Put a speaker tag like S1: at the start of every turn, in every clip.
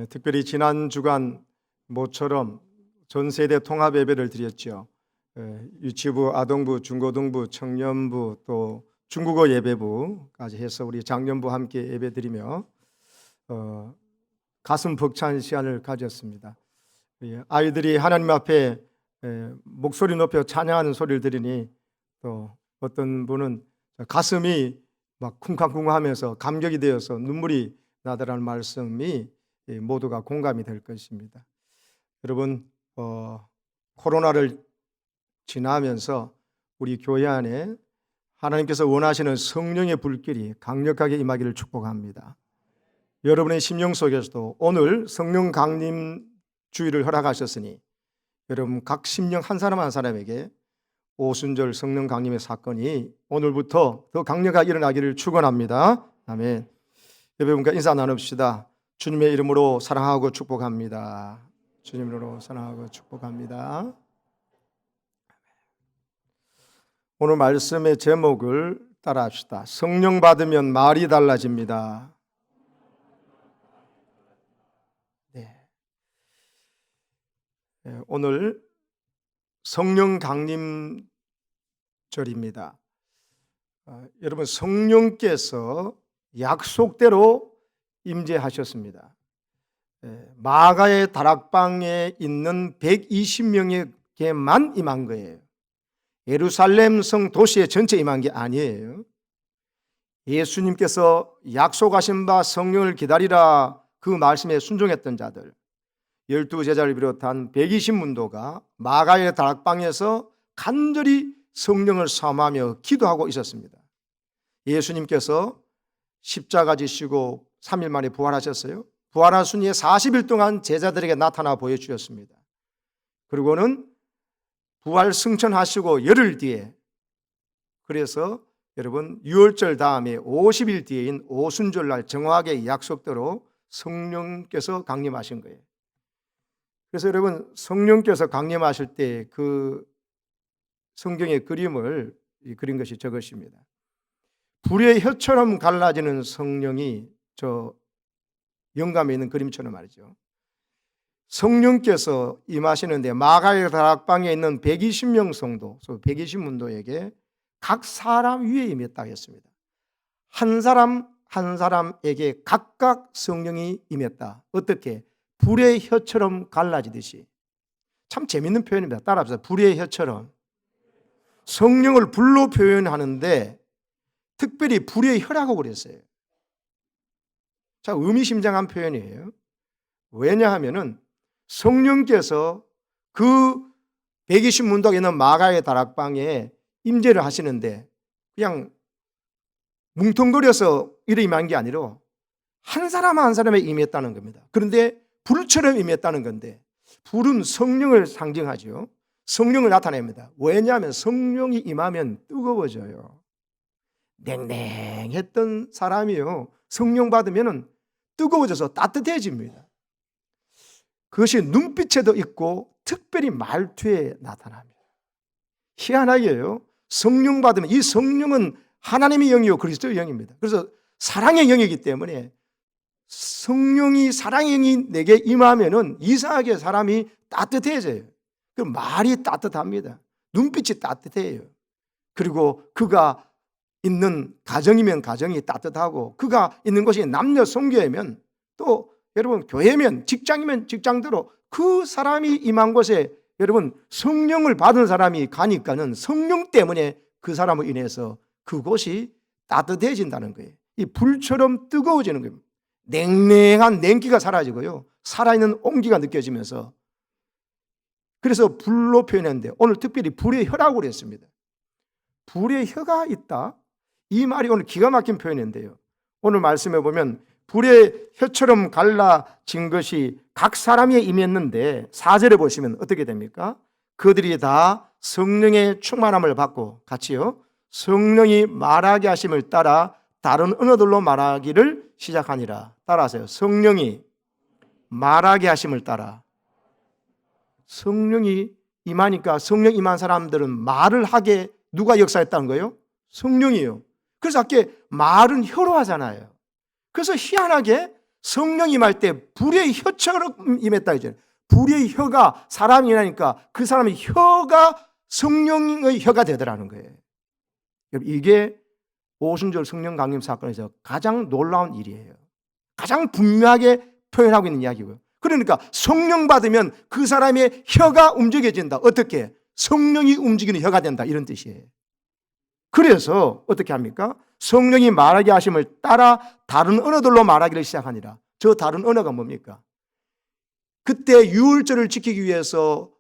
S1: 특별히 지난 주간 모처럼 전 세대 통합 예배를 드렸죠. 유치부, 아동부, 중고등부, 청년부, 또 중국어 예배부까지 해서 우리 장년부 함께 예배드리며 가슴 벅찬 시간을 가졌습니다. 아이들이 하나님 앞에 목소리 높여 찬양하는 소리를 들으니 또 어떤 분은 가슴이 막 쿵쾅쿵쾅하면서 감격이 되어서 눈물이 나더라는 말씀이 모두가 공감이 될 것입니다. 여러분, 코로나를 지나면서 우리 교회 안에 하나님께서 원하시는 성령의 불길이 강력하게 임하기를 축복합니다. 여러분의 심령 속에서도 오늘 성령 강림 주일을 허락하셨으니 여러분 각 심령 한 사람 한 사람에게 오순절 성령 강림의 사건이 오늘부터 더 강력하게 일어나기를 축원합니다. 아멘. 여러분과 인사 나눕시다. 주님의 이름으로 사랑하고 축복합니다. 주님 이름으로 사랑하고 축복합니다. 오늘 말씀의 제목을 따라합시다. 성령 받으면 말이 달라집니다. 오늘 성령 강림절입니다. 여러분, 성령께서 약속대로 임재하셨습니다. 마가의 다락방에 있는 120명에게만 임한 거예요. 예루살렘 성 도시에 전체 임한 게 아니에요. 예수님께서 약속하신 바 성령을 기다리라 그 말씀에 순종했던 자들 12제자를 비롯한 120문도가 마가의 다락방에서 간절히 성령을 사모하며 기도하고 있었습니다. 예수님께서 십자가 지시고 3일 만에 부활하셨어요. 부활하신 후에 40일 동안 제자들에게 나타나 보여주셨습니다. 그리고는 부활 승천하시고 열흘 뒤에, 그래서 여러분 6월절 다음에 50일 뒤에인 오순절날 정확하게 약속대로 성령께서 강림하신 거예요. 그래서 여러분 성령께서 강림하실 때 그 성경의 그림을 그린 것이 저것입니다. 불의 혀처럼 갈라지는 성령이 저 영감에 있는 그림처럼 말이죠. 성령께서 임하시는데 마가의 다락방에 있는 120명 성도, 120문도에게 각 사람 위에 임했다고 했습니다. 한 사람 한 사람에게 각각 성령이 임했다. 어떻게? 불의 혀처럼 갈라지듯이. 참 재밌는 표현입니다. 따라합시다. 불의 혀처럼. 성령을 불로 표현하는데 특별히 불의 혀라고 그랬어요. 자, 의미심장한 표현이에요. 왜냐하면은 성령께서 그 120문도에 있는 마가의 다락방에 임재를 하시는데 그냥 뭉텅거려서 이래 임한 게 아니라 한 사람 한 사람에 임했다는 겁니다. 그런데 불처럼 임했다는 건데 불은 성령을 상징하죠. 성령을 나타냅니다. 왜냐하면 성령이 임하면 뜨거워져요. 냉랭했던 사람이요, 성령 받으면 뜨거워져서 따뜻해집니다. 그것이 눈빛에도 있고 특별히 말투에 나타납니다. 희한하게요, 성령 받으면 이 성령은 하나님의 영이요 그리스도의 영입니다. 그래서 사랑의 영이기 때문에 성령이 사랑의 영이 내게 임하면은 이상하게 사람이 따뜻해져요. 그 말이 따뜻합니다. 눈빛이 따뜻해요. 그리고 그가 있는 가정이면 가정이 따뜻하고 그가 있는 곳이 남녀 성교회면 또 여러분 교회면 직장이면 직장대로 그 사람이 임한 곳에 여러분 성령을 받은 사람이 가니까는 성령 때문에 그 사람을 인해서 그곳이 따뜻해진다는 거예요. 이 불처럼 뜨거워지는 겁니다. 냉랭한 냉기가 사라지고요, 살아있는 온기가 느껴지면서, 그래서 불로 표현했는데 오늘 특별히 불의 혀라고 그랬습니다. 불의 혀가 있다. 이 말이 오늘 기가 막힌 표현인데요, 오늘 말씀해 보면 불의 혀처럼 갈라진 것이 각 사람에 임했는데 4절에 보시면 어떻게 됩니까? 그들이 다 성령의 충만함을 받고 같이요, 성령이 말하게 하심을 따라 다른 언어들로 말하기를 시작하니라. 따라하세요. 성령이 말하게 하심을 따라. 성령이 임하니까 성령 임한 사람들은 말을 하게 누가 역사했다는 거예요? 성령이요. 그래서 아까 말은 혀로 하잖아요. 그래서 희한하게 성령 임할 때 불의 혀처럼 임했다 이제. 불의 혀가 사람이 일하니까 그 사람의 혀가 성령의 혀가 되더라는 거예요. 이게 오순절 성령 강림 사건에서 가장 놀라운 일이에요. 가장 분명하게 표현하고 있는 이야기고요. 그러니까 성령 받으면 그 사람의 혀가 움직여진다. 어떻게? 성령이 움직이는 혀가 된다. 이런 뜻이에요. 그래서 어떻게 합니까? 성령이 말하게 하심을 따라 다른 언어들로 말하기를 시작하니라. 저 다른 언어가 뭡니까? 그때 유월절을 지키기 위해서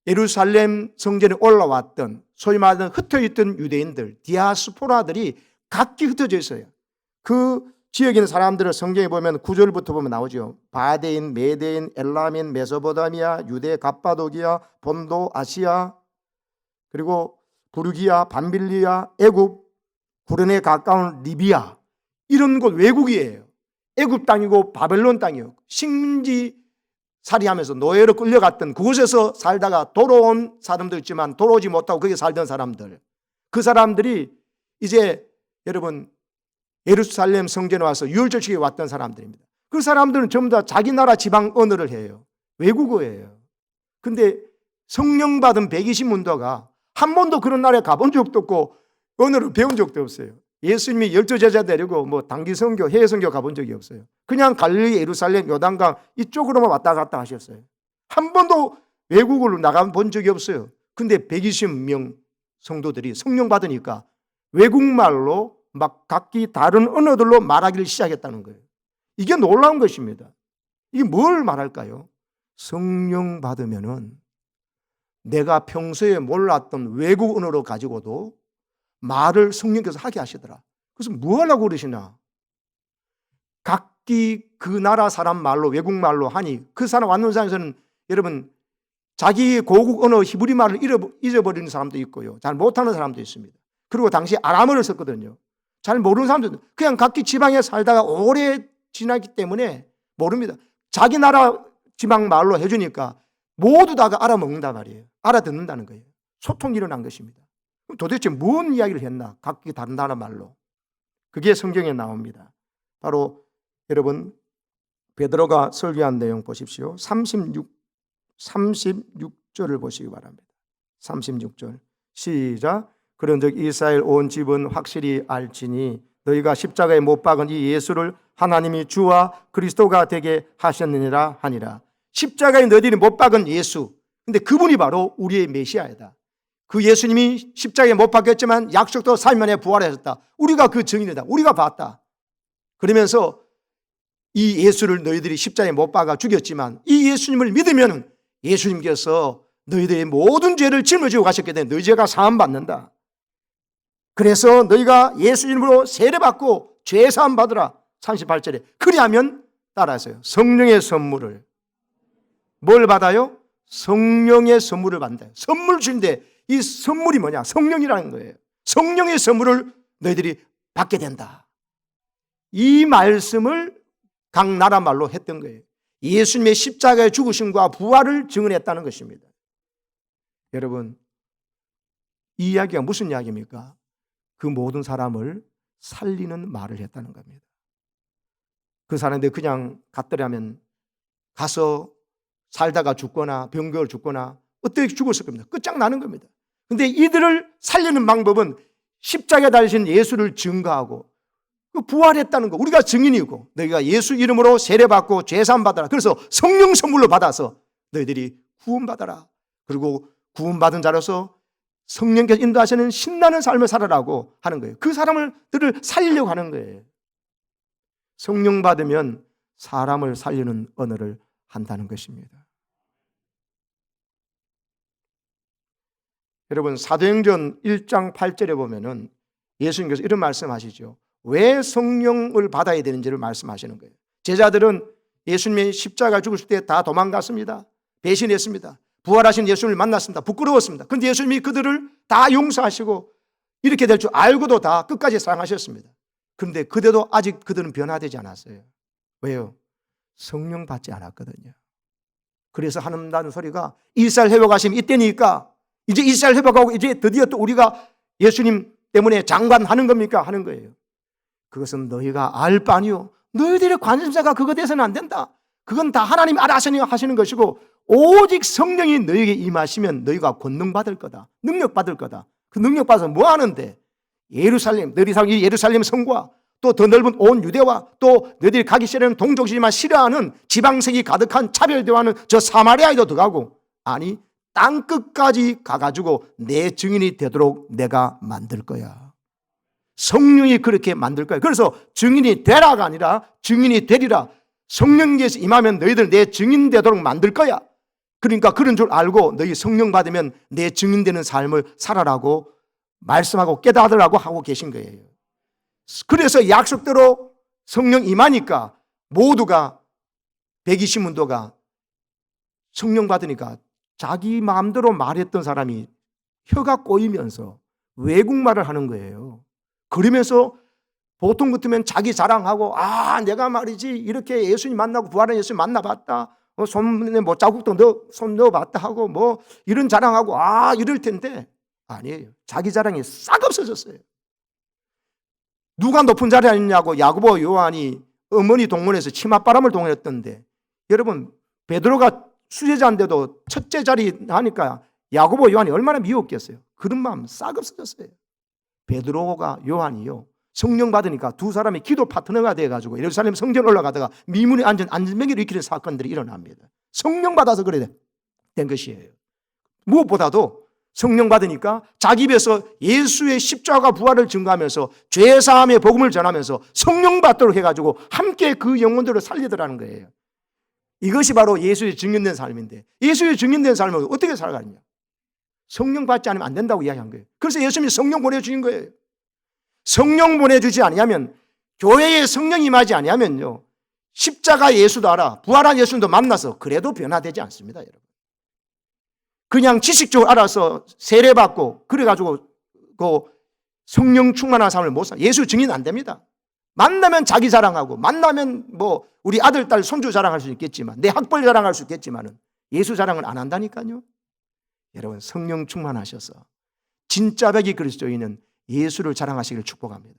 S1: 예루살렘 성전에 올라왔던 소위 말하는 흩어있던 유대인들, 디아스포라들이 각기 흩어져 있어요. 그 지역에 있는 사람들을 성경에 보면 9절부터 보면 나오죠. 바데인, 메데인, 엘라민, 메소포타미아, 유대, 갑바도기아, 본도, 아시아, 그리고 부르기아, 밤빌리아, 애굽, 구른에 가까운 리비아, 이런 곳 외국이에요. 애굽 땅이고 바벨론 땅이에요. 식민지 살이하면서 노예로 끌려갔던 그곳에서 살다가 돌아온 사람도 있지만 돌아오지 못하고 거기 살던 사람들, 그 사람들이 이제 여러분 예루살렘 성전에 와서 유월절식에 왔던 사람들입니다. 그 사람들은 전부 다 자기 나라 지방 언어를 해요. 외국어예요. 근데 성령 받은 120문도가 한 번도 그런 나라에 가본 적도 없고 언어를 배운 적도 없어요. 예수님이 12제자 데리고 뭐 단기 선교, 해외 선교 가본 적이 없어요. 그냥 갈릴리, 예루살렘, 요단강 이쪽으로만 왔다 갔다 하셨어요. 한 번도 외국으로 나가본 적이 없어요. 근데 120명 성도들이 성령 받으니까 외국말로 막 각기 다른 언어들로 말하기를 시작했다는 거예요. 이게 놀라운 것입니다. 이게 뭘 말할까요? 성령 받으면은 내가 평소에 몰랐던 외국 언어로 가지고도 말을 성령께서 하게 하시더라. 그래서 뭐 하려고 그러시나? 각기 그 나라 사람 말로, 외국 말로 하니 그 사람 왔는 사람에서는 여러분 자기 고국 언어 히브리 말을 잊어버리는 사람도 있고요. 잘 못하는 사람도 있습니다. 그리고 당시 아람어를 썼거든요. 잘 모르는 사람도 그냥 각기 지방에 살다가 오래 지났기 때문에 모릅니다. 자기 나라 지방 말로 해주니까 모두 다가 알아먹는단 말이에요. 알아듣는다는 거예요. 소통이 일어난 것입니다. 도대체 무슨 이야기를 했나? 각기 다른 나라 말로. 그게 성경에 나옵니다. 바로 여러분 베드로가 설교한 내용 보십시오. 36절을 보시기 바랍니다. 36절 시작. 그런즉 이스라엘 온 집은 확실히 알지니 너희가 십자가에 못 박은 이 예수를 하나님이 주와 그리스도가 되게 하셨느니라 하니라. 십자가에 너희들이 못 박은 예수, 근데 그분이 바로 우리의 메시아이다. 그 예수님이 십자가에 못 박혔지만 약속도 3일 만에 부활하셨다. 우리가 그 증인이다. 우리가 봤다. 그러면서 이 예수를 너희들이 십자가에 못 박아 죽였지만 이 예수님을 믿으면 예수님께서 너희들의 모든 죄를 짊어지고 가셨기 때문에 너희 죄가 사함받는다. 그래서 너희가 예수 이름으로 세례받고 죄사함 받으라. 38절에 그리하면 따라하세요. 성령의 선물을 뭘 받아요? 성령의 선물을 받는다. 선물 주는데 이 선물이 뭐냐? 성령이라는 거예요. 성령의 선물을 너희들이 받게 된다. 이 말씀을 각 나라 말로 했던 거예요. 예수님의 십자가의 죽으심과 부활을 증언했다는 것입니다. 여러분, 이 이야기가 무슨 이야기입니까? 그 모든 사람을 살리는 말을 했다는 겁니다. 그 사람들 그냥 갔더라면 가서 살다가 죽거나 병거를 죽거나 어떻게 죽었을 겁니다. 끝장나는 겁니다. 근데 이들을 살리는 방법은 십자가에 달리신 예수를 증거하고 부활했다는 거, 우리가 증인이고 너희가 예수 이름으로 세례받고 죄사함 받아라. 그래서 성령 선물로 받아서 너희들이 구원받아라. 그리고 구원받은 자로서 성령께서 인도하시는 신나는 삶을 살아라고 하는 거예요. 그 사람들을 살리려고 하는 거예요. 성령 받으면 사람을 살리는 언어를 한다는 것입니다. 여러분 사도행전 1장 8절에 보면은 예수님께서 이런 말씀하시죠. 왜 성령을 받아야 되는지를 말씀하시는 거예요. 제자들은 예수님이 십자가 죽으실 때 다 도망갔습니다. 배신했습니다. 부활하신 예수님을 만났습니다. 부끄러웠습니다. 그런데 예수님이 그들을 다 용서하시고 이렇게 될 줄 알고도 다 끝까지 사랑하셨습니다. 그런데 그때도 아직 그들은 변화되지 않았어요. 왜요? 성령 받지 않았거든요. 그래서 하는다는 소리가 이스라엘 회복하심 이때니까 이제 이스라엘 회복하고 이제 드디어 또 우리가 예수님 때문에 장관하는 겁니까? 하는 거예요. 그것은 너희가 알 바 아니요 너희들의 관심사가 그거 돼서는 안 된다. 그건 다 하나님이 알아서 하시는 것이고 오직 성령이 너희에게 임하시면 너희가 권능받을 거다. 능력받을 거다. 그 능력받아서 뭐 하는데? 예루살렘, 너희들이 살고 이 예루살렘 성과 또 더 넓은 온 유대와 또 너희들이 가기 싫어하는 동족이지만 싫어하는 지방색이 가득한 차별대화는 저 사마리아에도 들어가고 아니 땅끝까지 가가지고 내 증인이 되도록 내가 만들 거야. 성령이 그렇게 만들 거야. 그래서 증인이 되라가 아니라 증인이 되리라. 성령께서 임하면 너희들 내 증인 되도록 만들 거야. 그러니까 그런 줄 알고 너희 성령 받으면 내 증인 되는 삶을 살아라고 말씀하고 깨닫으라고 하고 계신 거예요. 그래서 약속대로 성령 임하니까 모두가 120문도가 성령 받으니까 자기 마음대로 말했던 사람이 혀가 꼬이면서 외국말을 하는 거예요. 그러면서 보통 같으면 자기 자랑하고 내가 말이지 이렇게 예수님 만나고 부활한 예수님 만나봤다. 손에 뭐 자국도 손 넣어봤다 하고 뭐 이런 자랑하고 이럴 텐데 아니에요. 자기 자랑이 싹 없어졌어요. 누가 높은 자리에 앉냐고 야고보 요한이 어머니 동문에서 치맛바람을 동원했던데 여러분 베드로가 수제자인데도 첫째 자리 하니까 야고보 요한이 얼마나 미웠겠어요. 그런 마음 싹 없어졌어요. 베드로가 요한이요 성령 받으니까 두 사람이 기도 파트너가 돼가지고 예루살렘 성전 올라가다가 미문에 앉은 안전병기를 일으키는 사건들이 일어납니다. 성령 받아서 그래 된 것이에요. 무엇보다도 성령 받으니까 자기 입에서 예수의 십자가 부활을 증거하면서 죄사함의 복음을 전하면서 성령 받도록 해가지고 함께 그 영혼들을 살리더라는 거예요. 이것이 바로 예수의 증인된 삶인데 예수의 증인된 삶을 어떻게 살아가느냐? 성령 받지 않으면 안 된다고 이야기한 거예요. 그래서 예수님이 성령 보내주신 거예요. 성령 보내주지 아니하면 교회에 성령 임하지 아니하면요 십자가 예수도 알아 부활한 예수님도 만나서 그래도 변화되지 않습니다. 여러분 그냥 지식적으로 알아서 세례받고 그래가지고 그 성령 충만한 삶을 못 살. 예수 증인 안 됩니다. 만나면 자기 자랑하고 만나면 뭐 우리 아들 딸 손주 자랑할 수 있겠지만 내 학벌 자랑할 수 있겠지만은 예수 자랑을 안 한다니까요. 여러분 성령 충만하셔서 진짜 백이 그리스도인은 예수를 자랑하시기를 축복합니다.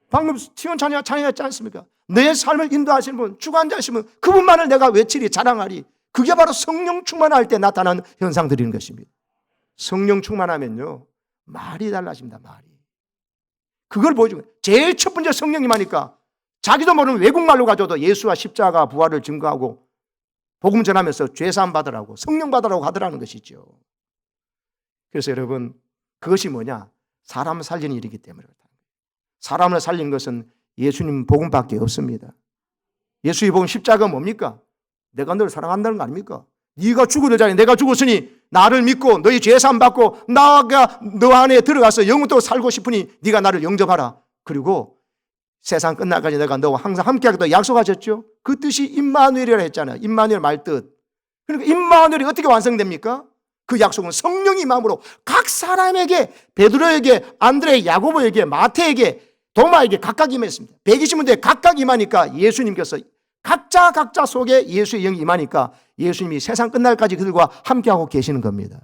S1: 방금 시온 찬양했지 않습니까? 내 삶을 인도하시는 분 주관자시면 그분만을 내가 외치리 자랑하리. 그게 바로 성령 충만할 때 나타나는 현상들인 것입니다. 성령 충만하면요 말이 달라집니다. 말이. 그걸 보여주고 제일 첫 번째 성령님 하니까 자기도 모르는 외국말로 가져도 예수와 십자가 부활을 증거하고 복음 전하면서 죄사함 받으라고 성령 받으라고 하더라는 것이죠. 그래서 여러분 그것이 뭐냐? 사람을 살리는 일이기 때문에 그렇다. 사람을 살리는 것은 예수님 복음밖에 없습니다. 예수의 복음 십자가가 뭡니까? 내가 너를 사랑한다는 거 아닙니까? 네가 죽어야 자니 내가 죽었으니 나를 믿고 너희 죄사함 받고 나가 너 안에 들어가서 영원토록 살고 싶으니 네가 나를 영접하라. 그리고 세상 끝날까지 내가 너와 항상 함께하겠다고 약속하셨죠. 그 뜻이 임마누엘이라 했잖아요. 임마누엘 말뜻. 그러니까 임마누엘이 어떻게 완성됩니까? 그 약속은 성령이 마음으로 각 사람에게 베드로에게 안드레 야고보에게 마태에게 도마에게 각각 임했습니다. 120문도에 각각 임하니까 예수님께서 각자 속에 예수의 영이 임하니까 예수님이 세상 끝날까지 그들과 함께하고 계시는 겁니다.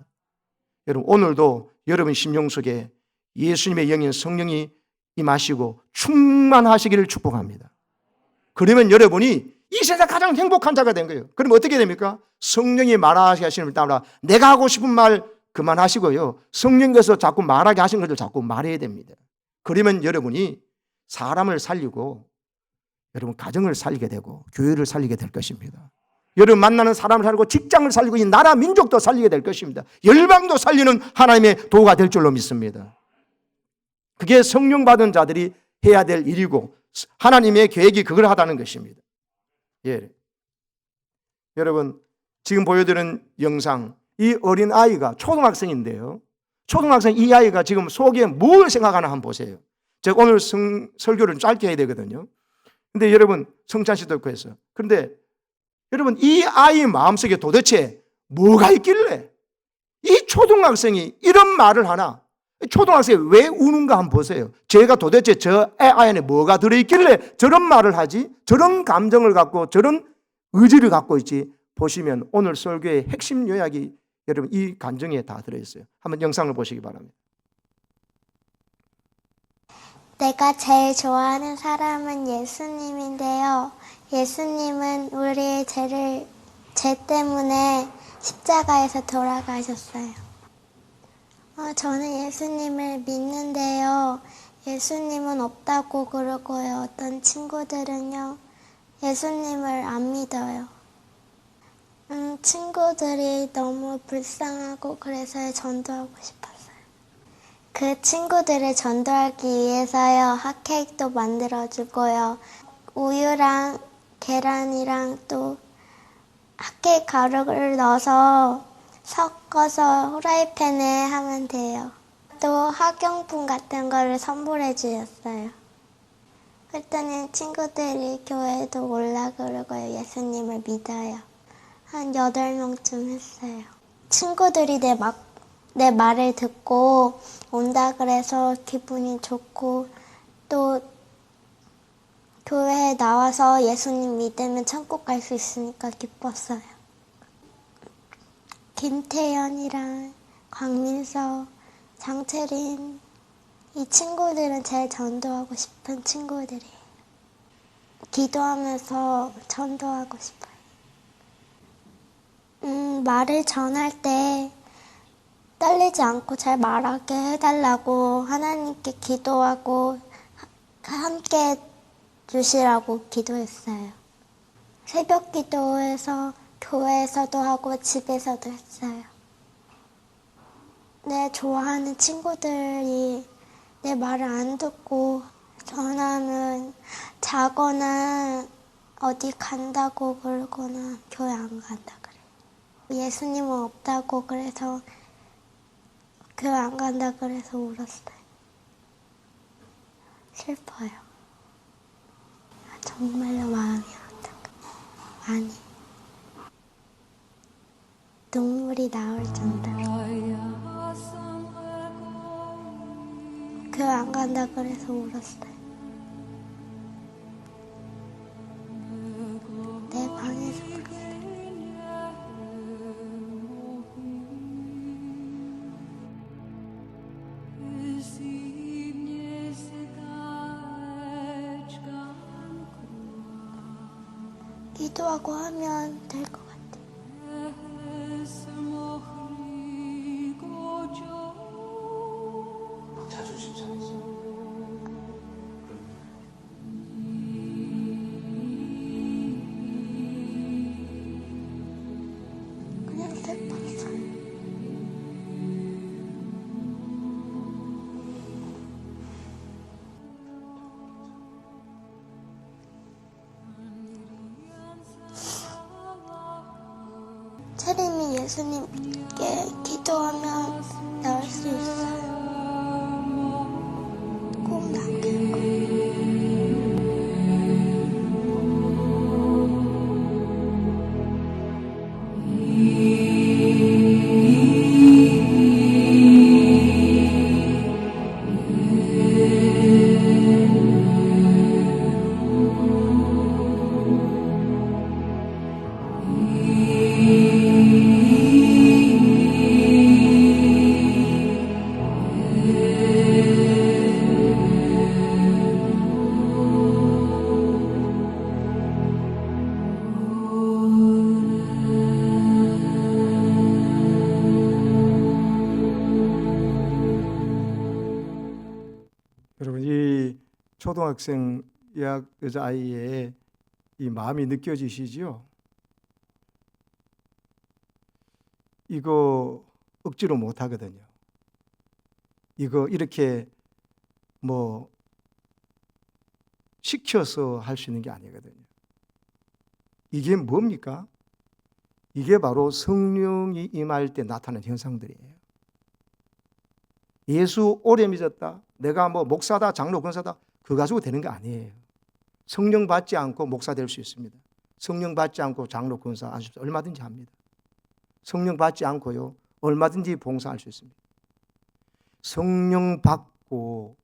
S1: 여러분 오늘도 여러분 심령 속에 예수님의 영인 성령이 임하시고 충만하시기를 축복합니다. 그러면 여러분이 이 세상 가장 행복한 자가 된 거예요. 그럼 어떻게 됩니까? 성령이 말하게 하시는 걸 따라 내가 하고 싶은 말 그만하시고요. 성령께서 자꾸 말하게 하신 것을 자꾸 말해야 됩니다. 그러면 여러분이 사람을 살리고 여러분 가정을 살리게 되고 교회를 살리게 될 것입니다. 여러분 만나는 사람을 살리고 직장을 살리고 이 나라 민족도 살리게 될 것입니다. 열방도 살리는 하나님의 도가 될 줄로 믿습니다. 그게 성령 받은 자들이 해야 될 일이고 하나님의 계획이 그걸 하다는 것입니다. 예. 여러분 지금 보여드리는 영상 이 어린 아이가 초등학생인데요. 초등학생 이 아이가 지금 속에 뭘 생각하나 한번 보세요. 제가 오늘 설교를 짧게 해야 되거든요. 근데 여러분 성찬 씨도 있고 해서 그런데 여러분 이 아이 마음속에 도대체 뭐가 있길래 이 초등학생이 이런 말을 하나? 초등학생이 왜 우는가 한번 보세요. 제가 도대체 저 애 안에 뭐가 들어있길래 저런 말을 하지? 저런 감정을 갖고 저런 의지를 갖고 있지? 보시면 오늘 설교의 핵심 요약이 여러분 이 감정에 다 들어있어요. 한번 영상을 보시기 바랍니다.
S2: 내가 제일 좋아하는 사람은 예수님인데요. 예수님은 우리의 죄 때문에 십자가에서 돌아가셨어요. 저는 예수님을 믿는데요. 예수님은 없다고 그러고요. 어떤 친구들은요, 예수님을 안 믿어요. 친구들이 너무 불쌍하고 그래서 전도하고 싶었어요. 그 친구들을 전도하기 위해서요, 핫케이크도 만들어주고요. 우유랑 계란이랑 또 핫케이크 가루를 넣어서 섞어서 후라이팬에 하면 돼요. 또 학용품 같은 거를 선물해 주셨어요. 그랬더니 친구들이 교회도 올라 그러고요. 예수님을 믿어요. 한 8명쯤 했어요. 친구들이 내 말을 듣고 온다 그래서 기분이 좋고 또 교회에 나와서 예수님 믿으면 천국 갈 수 있으니까 기뻤어요. 김태연이랑 광민서, 장채린 이 친구들은 제일 전도하고 싶은 친구들이에요. 기도하면서 전도하고 싶어요. 말을 전할 때 떨리지 않고 잘 말하게 해달라고 하나님께 기도하고 함께 주시라고 기도했어요. 새벽 기도에서 교회에서도 하고 집에서도 했어요. 내 좋아하는 친구들이 내 말을 안 듣고 전화하면 자거나 어디 간다고 그러거나 교회 안 간다 그래요. 예수님은 없다고 그래서 교회 안 간다 그래서 울었어요. 슬퍼요. 정말로 마음이 아프다. 많이. 눈물이 나올 정도로. 교회 안 간다 그래서 울었어요. 내 방에서 울었어요. 기도하고 하면 될 것 같아요.
S3: 자존심 상했어.
S2: 그냥 슬펐어요. 채림이 예수님께 기도하면 나을 수 있어요. 꼭 남길 거예요.
S1: 여러분, 이 초등학생 여자아이의 이 마음이 느껴지시죠? 이거 억지로 못 하거든요. 이거 이렇게 뭐 시켜서 할 수 있는 게 아니거든요. 이게 뭡니까? 이게 바로 성령이 임할 때 나타나는 현상들이에요. 예수 오래 믿었다, 내가 뭐 목사다, 장로, 권사다, 그거 가지고 되는 게 아니에요. 성령 받지 않고 목사 될 수 있습니다. 성령 받지 않고 장로, 권사 할 수 있습니다. 얼마든지 합니다. 성령 받지 않고요, 얼마든지 봉사할 수 있습니다. 성령 받고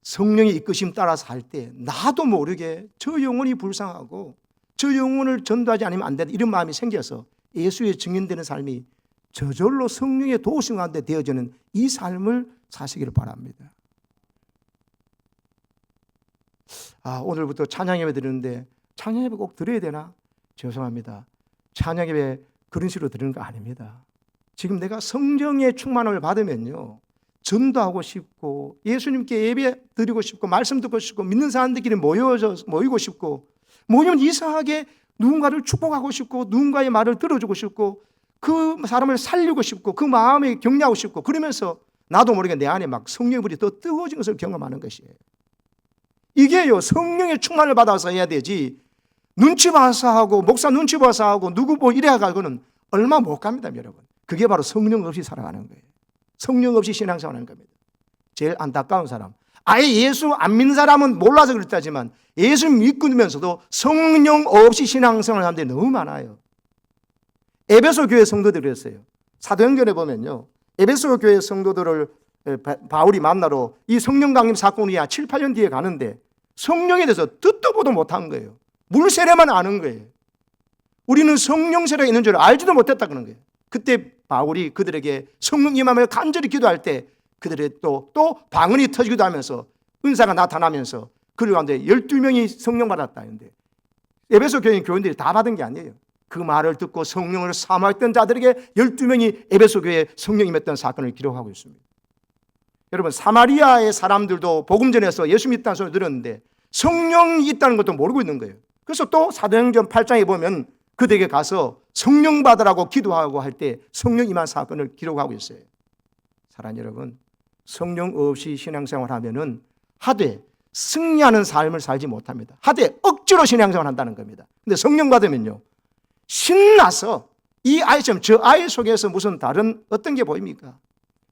S1: 성령의 이끄심 따라서 할 때 나도 모르게 저 영혼이 불쌍하고 저 영혼을 전도하지 않으면 안 된다, 이런 마음이 생겨서 예수의 증인되는 삶이 저절로 성령의 도우심 가운데 되어지는 이 삶을 사시기를 바랍니다. 오늘부터 찬양예배 드리는데 찬양예배 꼭 드려야 되나? 죄송합니다. 찬양예배 그런 식으로 드리는 거 아닙니다. 지금 내가 성령의 충만을 받으면요, 전도하고 싶고 예수님께 예배 드리고 싶고 말씀 듣고 싶고 믿는 사람들끼리 모이고 싶고, 모이면 이상하게 누군가를 축복하고 싶고 누군가의 말을 들어주고 싶고 그 사람을 살리고 싶고 그 마음에 격려하고 싶고, 그러면서 나도 모르게 내 안에 막 성령의 불이 더 뜨거워진 것을 경험하는 것이에요. 이게요, 성령의 충만을 받아서 해야 되지, 눈치 봐서 하고 목사 눈치 봐서 하고 누구 뭐 이래 가지고는 얼마 못 갑니다, 여러분. 그게 바로 성령 없이 살아가는 거예요. 성령 없이 신앙생활하는 겁니다. 제일 안타까운 사람, 아예 예수 안 믿는 사람은 몰라서 그렇다지만 예수 믿으면서도 성령 없이 신앙생활을 하는 데 너무 많아요. 에베소 교회 성도들이 그랬어요. 사도행전에 보면요, 에베소 교회 성도들을 바울이 만나러 이 성령 강림 사건이 7, 8년 뒤에 가는데 성령에 대해서 듣도 보도 못한 거예요. 물 세례만 아는 거예요. 우리는 성령 세례가 있는 줄 알지도 못했다 그런 거예요. 그때 바울이 그들에게 성령 임함을 간절히 기도할 때 그들의 또 방언이 터지기도 하면서 은사가 나타나면서 그들 가운데 12명이 성령 받았다 했는데, 에베소 교인 교인들이 다 받은 게 아니에요. 그 말을 듣고 성령을 사모했던 자들에게 12명이 에베소 교회에 성령 임했던 사건을 기록하고 있습니다. 여러분, 사마리아의 사람들도 복음 전해서 예수 믿다는 소리를 들었는데 성령이 있다는 것도 모르고 있는 거예요. 그래서 또 사도행전 8장에 보면 그들에게 가서 성령 받으라고 기도하고 할 때 성령 임한 사건을 기록하고 있어요. 사랑하는 여러분, 성령 없이 신앙생활 하면은 하되 승리하는 삶을 살지 못합니다. 하되 억지로 신앙생활 한다는 겁니다. 근데 성령 받으면요, 신나서 이 아이처럼 저 아이 속에서 무슨 다른 어떤 게 보입니까?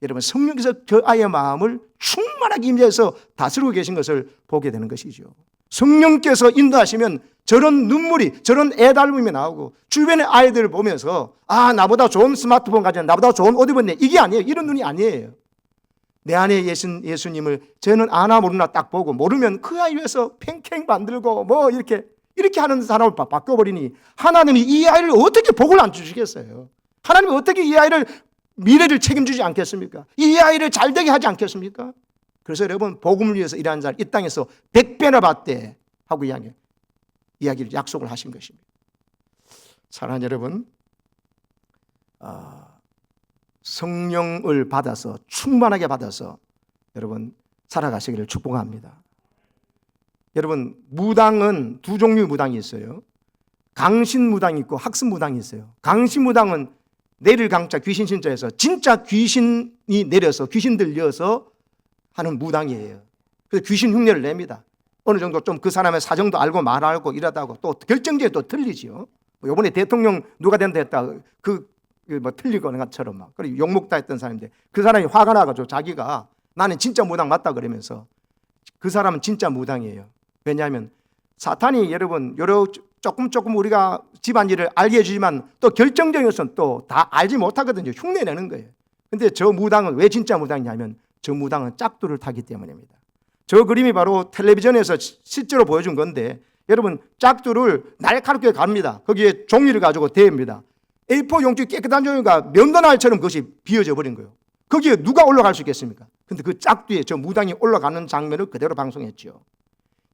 S1: 여러분, 성령께서 저 아이의 마음을 충만하게 임재해서 다스리고 계신 것을 보게 되는 것이죠. 성령께서 인도하시면 저런 눈물이, 저런 애달픔이 나오고 주변의 아이들을 보면서 나보다 좋은 스마트폰 가진, 나보다 좋은 옷 입었네, 이게 아니에요. 이런 눈이 아니에요. 내 안에 계신 예수님을 저는 아나 모르나 딱 보고, 모르면 그 아이 위해서 팽팽 만들고 뭐 이렇게 하는 사람을 바꿔버리니 하나님이 이 아이를 어떻게 복을 안 주시겠어요? 하나님이 어떻게 이 아이를 미래를 책임지지 않겠습니까? 이 아이를 잘되게 하지 않겠습니까? 그래서 여러분, 복음을 위해서 일하는 자를 이 땅에서 100배나 받되 하고 이야기를 약속을 하신 것입니다. 사랑하는 여러분, 성령을 받아서 충만하게 받아서 여러분 살아가시기를 축복합니다. 여러분, 무당은 두 종류의 무당이 있어요. 강신무당이 있고 학습무당이 있어요. 강신무당은 내릴 강자 귀신 신자에서 진짜 귀신이 내려서 귀신 들려서 하는 무당이에요. 그래서 귀신 흉내를 냅니다. 어느 정도 좀 그 사람의 사정도 알고 말하고 이러다고 또 결정적이 또 틀리지요. 이번에 대통령 누가 된다 했다 뭐 틀리거나 것처럼 막 그리고 욕먹다 했던 사람인데 그 사람이 화가 나가지고 자기가 나는 진짜 무당 맞다 그러면서, 그 사람은 진짜 무당이에요. 왜냐하면 사탄이 여러분 여러 조금 우리가 집안일을 알게 해주지만 또 결정적인 것은 또 다 알지 못하거든요. 흉내내는 거예요. 근데 저 무당은 왜 진짜 무당이냐면 저 무당은 짝두를 타기 때문입니다. 저 그림이 바로 텔레비전에서 실제로 보여준 건데, 여러분 짝두를 날카롭게 갑니다. 거기에 종이를 가지고 대입니다. A4 용지 깨끗한 종이가 면도날처럼 그것이 비어져 버린 거예요. 거기에 누가 올라갈 수 있겠습니까? 근데 그 짝두에 저 무당이 올라가는 장면을 그대로 방송했죠.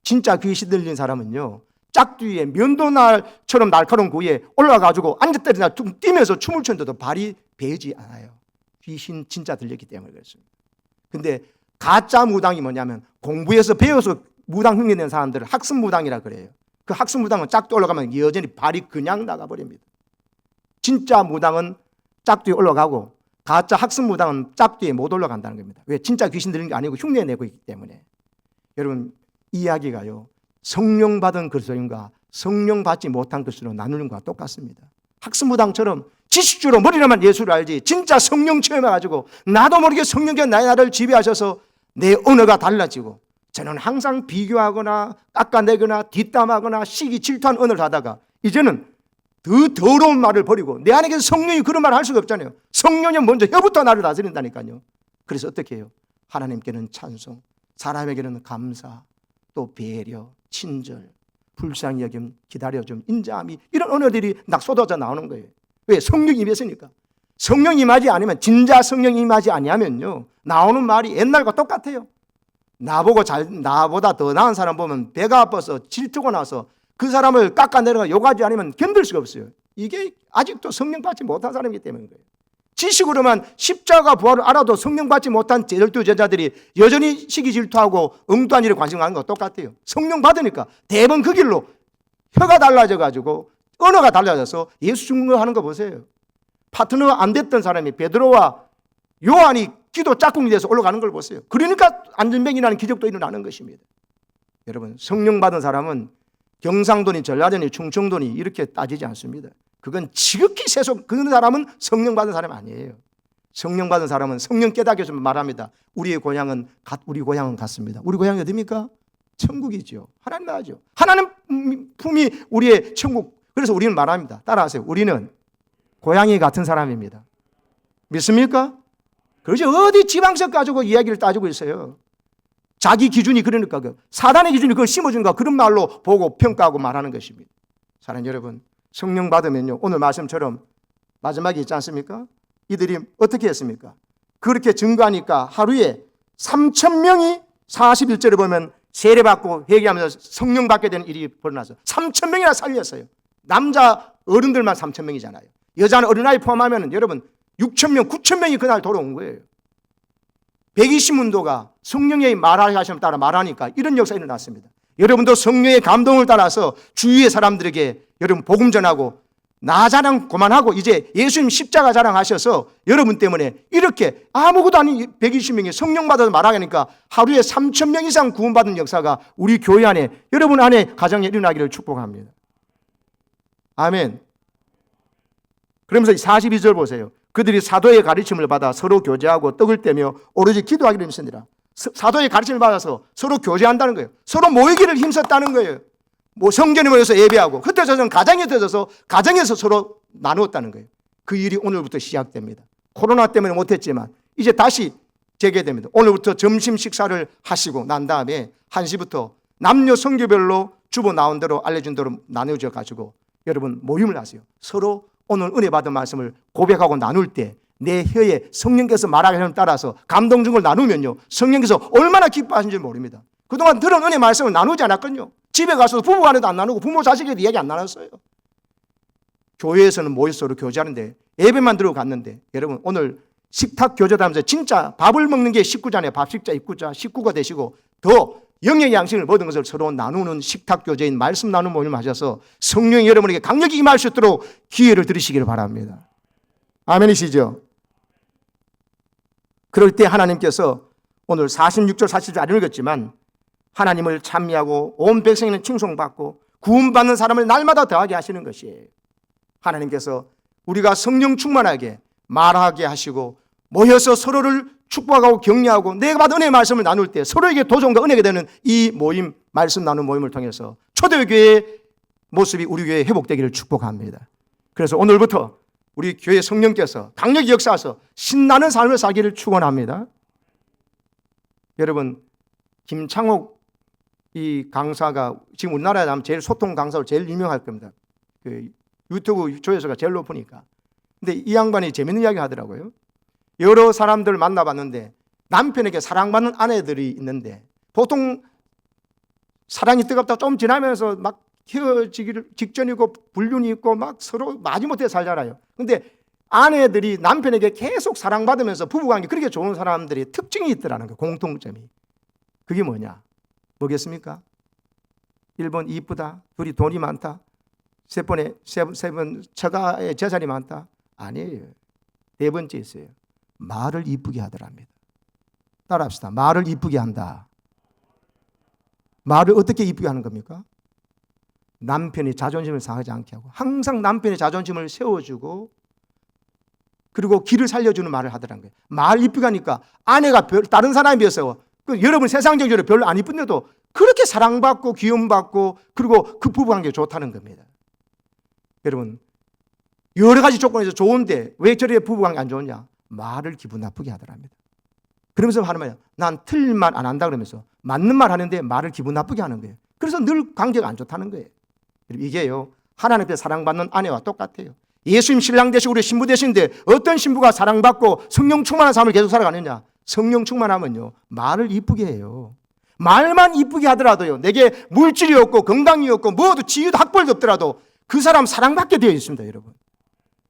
S1: 진짜 귀신 들린 사람은요, 짝두에 면도날처럼 날카로운 구에 올라가지고 앉았다리나 뛰면서 춤을 췄는데도 발이 베지 않아요. 귀신 진짜 들렸기 때문에 그렇습니다. 근데 가짜 무당이 뭐냐면 공부해서 배워서 무당 흉내 낸 사람들을 학습무당이라 그래요. 그 학습무당은 짝두 올라가면 여전히 발이 그냥 나가버립니다. 진짜 무당은 짝두에 올라가고 가짜 학습무당은 짝두에 못 올라간다는 겁니다. 왜? 진짜 귀신 들린 게 아니고 흉내 내고 있기 때문에. 여러분, 이 이야기가요, 성령 받은 그리스도인과 성령 받지 못한 그리스도로 나누는 것과 똑같습니다. 학습무당처럼 지식주로 머리로만 예수를 알지 진짜 성령 체험해가지고 나도 모르게 성령께서 나를 지배하셔서 내 언어가 달라지고, 저는 항상 비교하거나 깎아내거나 뒷담하거나 시기 질투한 언어를 하다가 이제는 더 더러운 말을 버리고, 내 안에 성령이 그런 말을 할 수가 없잖아요. 성령이 먼저 혀부터 나를 다스린다니까요. 그래서 어떻게 해요? 하나님께는 찬송, 사람에게는 감사, 또 배려, 친절, 불쌍히 여김, 기다려줌, 인자함이, 이런 언어들이 막 쏟아져 나오는 거예요. 왜? 성령이 임했으니까. 성령이 임하지 않으면, 진짜 성령이 임하지 아니하면요, 나오는 말이 옛날과 똑같아요. 나보다 더 나은 사람 보면 배가 아파서 질투고 나서 그 사람을 깎아내려가 욕하지 않으면 견딜 수가 없어요. 이게 아직도 성령 받지 못한 사람이기 때문인 거예요. 지식으로만 십자가 부활을 알아도 성령 받지 못한 12제자들이 여전히 시기 질투하고 엉뚱한 일에 관심 가는 거 똑같아요. 성령 받으니까 대번 그 길로 혀가 달라져가지고 언어가 달라져서 예수 증거하는 거 보세요. 파트너가 안 됐던 사람이 베드로와 요한이 기도 짝꿍이 돼서 올라가는 걸 보세요. 그러니까 안전병이라는 기적도 일어나는 것입니다. 여러분, 성령 받은 사람은 경상도니 전라도니 충청도니 이렇게 따지지 않습니다. 그건 지극히 그 사람은 성령 받은 사람이 아니에요. 성령 받은 사람은 성령 깨닫게 말합니다. 우리 고향은 같습니다. 우리 고향이 어디입니까? 천국이죠. 하나님 나라죠. 하나님 품이 우리의 천국. 그래서 우리는 말합니다. 따라하세요. 우리는 고향이 같은 사람입니다. 믿습니까? 그렇죠. 어디 지방색 가지고 이야기를 따지고 있어요. 자기 기준이 그러니까 사단의 기준이 그걸 심어주는가 그런 말로 보고 평가하고 말하는 것입니다. 사랑하는 여러분, 성령 받으면요, 오늘 말씀처럼 마지막에 있지 않습니까? 이들이 어떻게 했습니까? 그렇게 증거하니까 하루에 3,000명이 41절에 보면 세례받고 회개하면서 성령 받게 되는 일이 벌어나서 3,000명이나 살렸어요. 남자 어른들만 3,000명이잖아요. 여자는 어린아이 포함하면 여러분 6,000명, 9,000명이 그날 돌아온 거예요. 120문도가 성령의 말하게 하심을 따라 말하니까 이런 역사가 일어났습니다. 여러분도 성령의 감동을 따라서 주위의 사람들에게 여러분 복음 전하고 나 자랑 그만하고 이제 예수님 십자가 자랑하셔서 여러분 때문에 이렇게 아무것도 아닌 120명이 성령 받아서 말하니까 하루에 3,000명 이상 구원받은 역사가 우리 교회 안에 여러분 안에 가정에 일어나기를 축복합니다. 아멘. 그러면서 42절 보세요. 그들이 사도의 가르침을 받아 서로 교제하고 떡을 떼며 오로지 기도하기를 힘쓰니라. 사도의 가르침을 받아서 서로 교제한다는 거예요. 서로 모이기를 힘썼다는 거예요. 뭐 성전에 모여서 예배하고 흩어져서는 가정에 흩어져서 가정에서 서로 나누었다는 거예요. 그 일이 오늘부터 시작됩니다. 코로나 때문에 못했지만 이제 다시 재개됩니다. 오늘부터 점심 식사를 하시고 난 다음에 1시부터 남녀 성교별로 주보 나온 대로 알려준 대로 나누어져 가지고 여러분 모임을 하세요. 서로 오늘 은혜 받은 말씀을 고백하고 나눌 때 내 혀에 성령께서 말하기를 따라서 감동 준 걸 나누면요, 성령께서 얼마나 기뻐하신지 모릅니다. 그동안 들은 은혜 말씀을 나누지 않았거든요. 집에 가서도 부부 간에도 안 나누고 부모 자식에도 이야기 안 나눴어요. 교회에서는 모여서 서로 교제하는데 예배만 들고 갔는데 여러분 오늘 식탁 교제도 하면서 진짜 밥을 먹는 게 식구잖아요. 밥 식자 입구자 식구가 되시고 더 영의 양식을 모든 것을 서로 나누는 식탁 교제인 말씀 나누는 모임을 하셔서 성령이 여러분에게 강력히 임할 수 있도록 기회를 드리시기를 바랍니다. 아멘이시죠? 그럴 때 하나님께서 오늘 46절 47절 안 읽었지만 하나님을 찬미하고 온 백성에는 칭송받고 구원받는 사람을 날마다 더하게 하시는 것이에요. 하나님께서 우리가 성령 충만하게 말하게 하시고 모여서 서로를 축복하고 격려하고 내가 받은 은혜의 말씀을 나눌 때 서로에게 도전과 은혜가 되는 이 모임, 말씀 나누는 모임을 통해서 초대교회의 모습이 우리 교회에 회복되기를 축복합니다. 그래서 오늘부터 우리 교회 성령께서 강력히 역사하셔서 신나는 삶을 살기를 축원합니다. 여러분, 김창옥 이 강사가 지금 우리나라에 하면 제일 소통 강사로 제일 유명할 겁니다. 그 유튜브 조회수가 제일 높으니까. 근데 이 양반이 재밌는 이야기 하더라고요. 여러 사람들 만나봤는데 남편에게 사랑받는 아내들이 있는데 보통 사랑이 뜨겁다 좀 지나면서 막 헤어지기를 직전이고 불륜이 있고 막 서로 마지못해 살잖아요. 근데 아내들이 남편에게 계속 사랑받으면서 부부관계 그렇게 좋은 사람들이 특징이 있더라는 거예요. 공통점이. 그게 뭐냐? 뭐겠습니까? 1번 이쁘다. 둘이 돈이 많다. 세 번 처가에 재산이 많다. 아니에요. 네 번째 있어요. 말을 이쁘게 하더랍니다. 따라합시다. 말을 이쁘게 한다. 말을 어떻게 이쁘게 하는 겁니까? 남편이 자존심을 상하지 않게 하고 항상 남편의 자존심을 세워주고 그리고 길을 살려주는 말을 하더라는 거예요. 말 이쁘게 하니까 아내가 다른 사람에 비해서 여러분 세상적으로 별로 안 이쁜데도 그렇게 사랑받고 귀여움받고 그리고 그 부부관계가 좋다는 겁니다. 여러분 여러 가지 조건에서 좋은데 왜 저렇게 부부관계 안 좋냐? 말을 기분 나쁘게 하더랍니다. 그러면서 하는 말이야. 난 틀린 말 안 한다 그러면서 맞는 말 하는데 말을 기분 나쁘게 하는 거예요. 그래서 늘 관계가 안 좋다는 거예요. 이게요 하나님 앞에 사랑받는 아내와 똑같아요. 예수님 신랑 되시고 우리 신부 되시는데 어떤 신부가 사랑받고 성령 충만한 삶을 계속 살아가느냐? 성령 충만하면요 말을 이쁘게 해요. 말만 이쁘게 하더라도요, 내게 물질이 없고 건강이 없고 뭐도 지위도 학벌도 없더라도 그 사람 사랑받게 되어 있습니다, 여러분.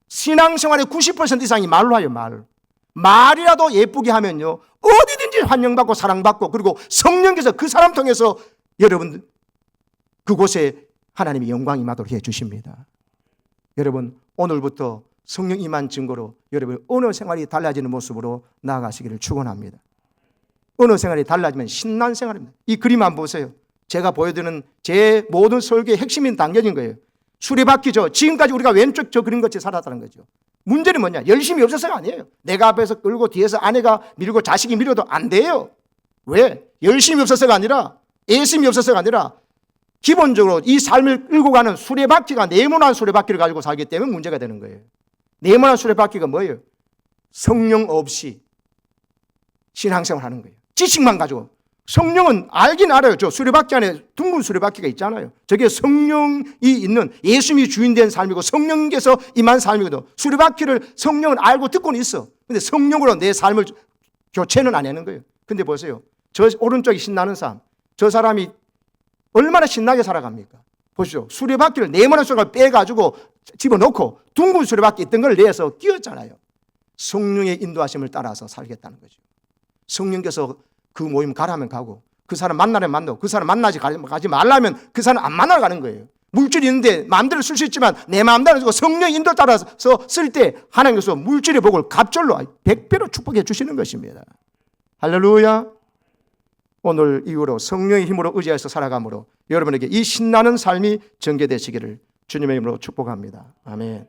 S1: 신앙생활의 90% 이상이 말로 하요, 말. 말이라도 예쁘게 하면요, 어디든지 환영받고 사랑받고, 그리고 성령께서 그 사람 통해서 여러분 그곳에 하나님의 영광이 임하도록 해 주십니다. 여러분, 오늘부터 성령 임한 증거로 여러분 언어 생활이 달라지는 모습으로 나아가시기를 축원합니다. 언어 생활이 달라지면 신난 생활입니다. 이 그림 한번 보세요. 제가 보여드리는 제 모든 설교의 핵심인 단계인 거예요. 수레바퀴죠. 지금까지 우리가 왼쪽 저 그림 같이 살았다는 거죠. 문제는 뭐냐? 열심히 없어서가 아니에요. 내가 앞에서 끌고 뒤에서 아내가 밀고 자식이 밀어도 안 돼요. 왜? 열심히 없어서가 아니라, 애심이 없어서가 아니라 기본적으로 이 삶을 끌고 가는 수레바퀴가 네모난 수레바퀴를 가지고 살기 때문에 문제가 되는 거예요. 네모난 수레바퀴가 뭐예요? 성령 없이 신앙생활 하는 거예요. 지식만 가지고. 성령은 알긴 알아요. 저 수레바퀴 안에 둥근 수레바퀴가 있잖아요. 저게 성령이 있는, 예수님이 주인 된 삶이고 성령께서 임한 삶이거든. 수레바퀴를 성령은 알고 듣고는 있어. 근데 성령으로 내 삶을 교체는 안 하는 거예요. 근데 보세요. 저 오른쪽에 신나는 사람, 저 사람이 얼마나 신나게 살아갑니까? 보시죠. 수레바퀴를 네모난 수레바퀴를 빼가지고 집어넣고 둥근 수레바퀴 있던 걸 내서 끼웠잖아요. 성령의 인도하심을 따라서 살겠다는 거죠. 성령께서 그 모임 가라면 가고, 그 사람 만나면 만나고, 그 사람 만나지 가지 말라면 그 사람 안 만나러 가는 거예요. 물질이 있는데 마음대로 쓸 수 있지만 내 마음대로 쓰고 성령 인도 따라서 쓸 때 하나님께서 물질의 복을 갑절로 100배로 축복해 주시는 것입니다. 할렐루야. 오늘 이후로 성령의 힘으로 의지해서 살아감으로 여러분에게 이 신나는 삶이 전개되시기를 주님의 이름으로 축복합니다. 아멘.